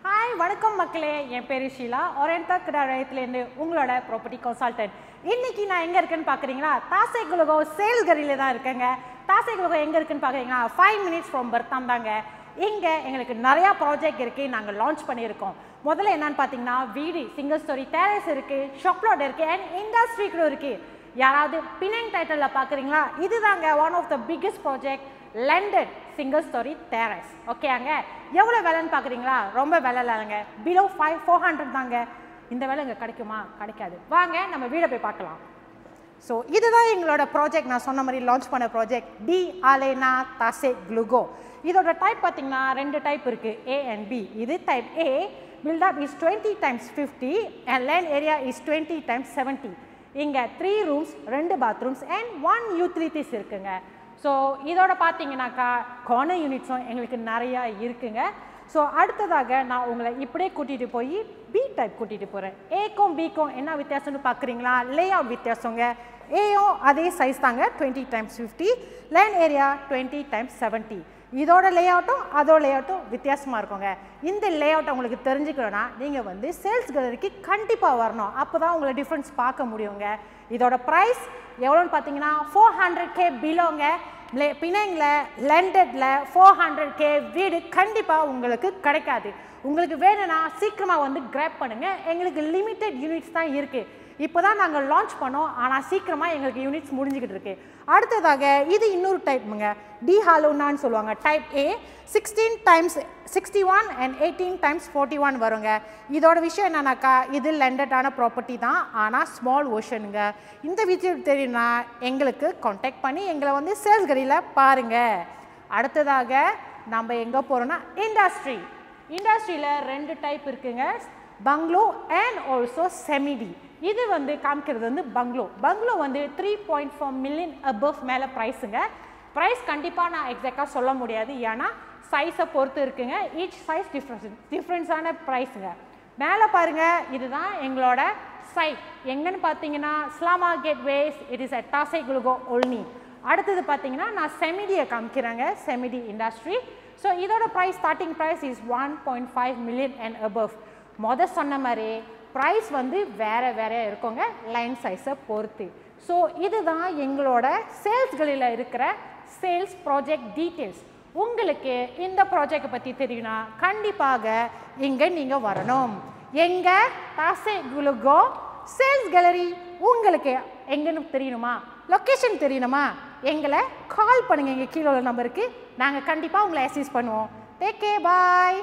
Hi வணக்கம் மக்களே, என் பேர் ஷீலா. ஒரேண்டா கிடாரத்துலேருந்து உங்களோட ப்ராப்பர்ட்டி கன்சல்டன்ட். இன்னைக்கு நான் எங்கே இருக்கேன்னு பார்க்குறீங்களா? தாசை குலுகோ சேல்ஸ் கரியில் தான் இருக்கேங்க. தாசை குலுகோ எங்கே இருக்குன்னு பார்க்குறீங்களா? 5 minutes ஃப்ரம் பர்த்தாம் தாங்க. இங்கே எங்களுக்கு நிறையா ப்ராஜெக்ட் இருக்குது, நாங்கள் லான்ச் பண்ணியிருக்கோம். முதல்ல என்னன்னு பார்த்தீங்கன்னா, வீடு சிங்கிள் ஸ்டோரி டெரஸ் இருக்குது, ஷாப்லாட் இருக்குது அண்ட் இண்டஸ்ட்ரி கூட இருக்குது. யாராவது பினங் டைட்டிலில் பார்க்குறீங்களா? இதுதாங்க one of the biggest project landed single story terrace. ஓகேங்க, எவ்வளோ விலைன்னு பார்க்குறீங்களா? ரொம்ப விலை இல்லைங்க, பிலோ 400 தாங்க. இந்த விலை இங்கே கிடைக்குமா? கிடைக்காது. வாங்க நம்ம வீடை போய் பார்க்கலாம். ஸோ இதுதான் எங்களோட ப்ராஜெக்ட். நான் சொன்ன மாதிரி லான்ச் பண்ண ப்ராஜெக்ட் டி ஆலேனா தாசே குலுகோ. இதோட டைப் பார்த்தீங்கன்னா 2 டைப் இருக்குது, ஏ அண்ட் பி. இது type A, built up is 20x50 and land area is 20x70. இங்கே 3 rooms 2 bathrooms அண்ட் 1 utilities இருக்குங்க. ஸோ இதோட பார்த்தீங்கன்னாக்கா கார்னர் யூனிட்ஸும் எங்களுக்கு நிறையா இருக்குங்க. ஸோ அடுத்ததாக நான் உங்களை இப்படியே கூட்டிகிட்டு போய் பி டைப் கூட்டிகிட்டு போகிறேன். ஏக்கும் பிக்கும் என்ன வித்தியாசம்னு பார்க்குறீங்களா? லே அவுட் வித்தியாசங்க. ஏயும் அதே சைஸ் தாங்க, 20x50, லேண்ட் ஏரியா 20x70. இதோட லே அவுட்டும் அதோட லே அவுட்டும் வித்தியாசமாக இருக்குங்க. இந்த லே அவுட்டை உங்களுக்கு தெரிஞ்சுக்கணுன்னா நீங்கள் வந்து சேல்ஸ் கேலரிக்கு கண்டிப்பாக வரணும். அப்போ தான் உங்களை டிஃப்ரென்ஸ் பார்க்க முடியுங்க. இதோட ப்ரைஸ் எவ்வளோன்னு பார்த்தீங்கன்னா 400K பிலோங்க. பினங்கில் லண்டனில் 400K வீடு கண்டிப்பாக உங்களுக்கு கிடைக்காது. உங்களுக்கு வேணும்னா சீக்கிரமாக வந்து கிராப் பண்ணுங்கள். எங்களுக்கு லிமிட்டட் யூனிட்ஸ் தான் இருக்குது. இப்போ தான் நாங்கள் லான்ச் பண்ணோம், ஆனால் சீக்கிரமாக எங்களுக்கு யூனிட்ஸ் முடிஞ்சுக்கிட்டு இருக்கு. அடுத்ததாக இது இன்னொரு டைப்புங்க, டி ஹாலோனான்னு சொல்லுவாங்க. Type A 16x61 and 18x41 வருங்க. இதோட விஷயம் என்னன்னாக்கா, இது லண்டடான ப்ராப்பர்ட்டி தான், ஆனால் ஸ்மால் ஓஷனுங்க. இந்த விஷயம் தெரியும்னா எங்களுக்கு கான்டாக்ட் பண்ணி எங்களை வந்து சேல்ஸ் கரியில் பாருங்கள். அடுத்ததாக நம்ம எங்கே போகிறோன்னா இண்டஸ்ட்ரியில் 2 டைப் இருக்குங்க, பங்களோ அண்ட் ஆல்சோ செமிடி. இது வந்து காமிக்கிறது வந்து பங்களோ வந்து 3.4 million அபவ் மேலே ப்ரைஸுங்க. ப்ரைஸ் கண்டிப்பாக நான் எக்ஸாக்டாக சொல்ல முடியாது, ஏன்னா சைஸை பொறுத்து இருக்குங்க. ஈச் சைஸ் டிஃப்ரென்ஸான ப்ரைஸுங்க. மேலே பாருங்கள், இதுதான் எங்களோட சைட். எங்கன்னு பார்த்தீங்கன்னா இஸ்லாமா கேட்வேஸ், இட் இஸ் அட் தாசை குலுகோ ஒல்னி. அடுத்தது பார்த்தீங்கன்னா நான் செமிடியை காமிக்கிறேங்க, செமிடி இண்டஸ்ட்ரி. ஸோ இதோட price starting price is 1.5 million and above. சொன்ன மாதிரி ப்ரைஸ் வந்து வேறு இருக்குங்க, லைன் சைஸை பொறுத்து. ஸோ இதுதான் எங்களோட சேல்ஸ்களில் இருக்கிற சேல்ஸ் ப்ராஜெக்ட் டீட்டெயில்ஸ். உங்களுக்கு இந்த ப்ராஜெக்டை பற்றி தெரியும்னா கண்டிப்பாக இங்கே நீங்கள் வரணும். எங்கள் தாசே குலுகோ சேல்ஸ் கேலரி உங்களுக்கு எங்கன்னு தெரியணுமா, லொக்கேஷன் தெரியணுமா, எங்களை கால் பண்ணுங்கள். எங்கள் கீழே உள்ள நம்பருக்கு நாங்கள் கண்டிப்பாக உங்களை அசிஸ்ட் பண்ணுவோம். டேக் கேர், பாய்.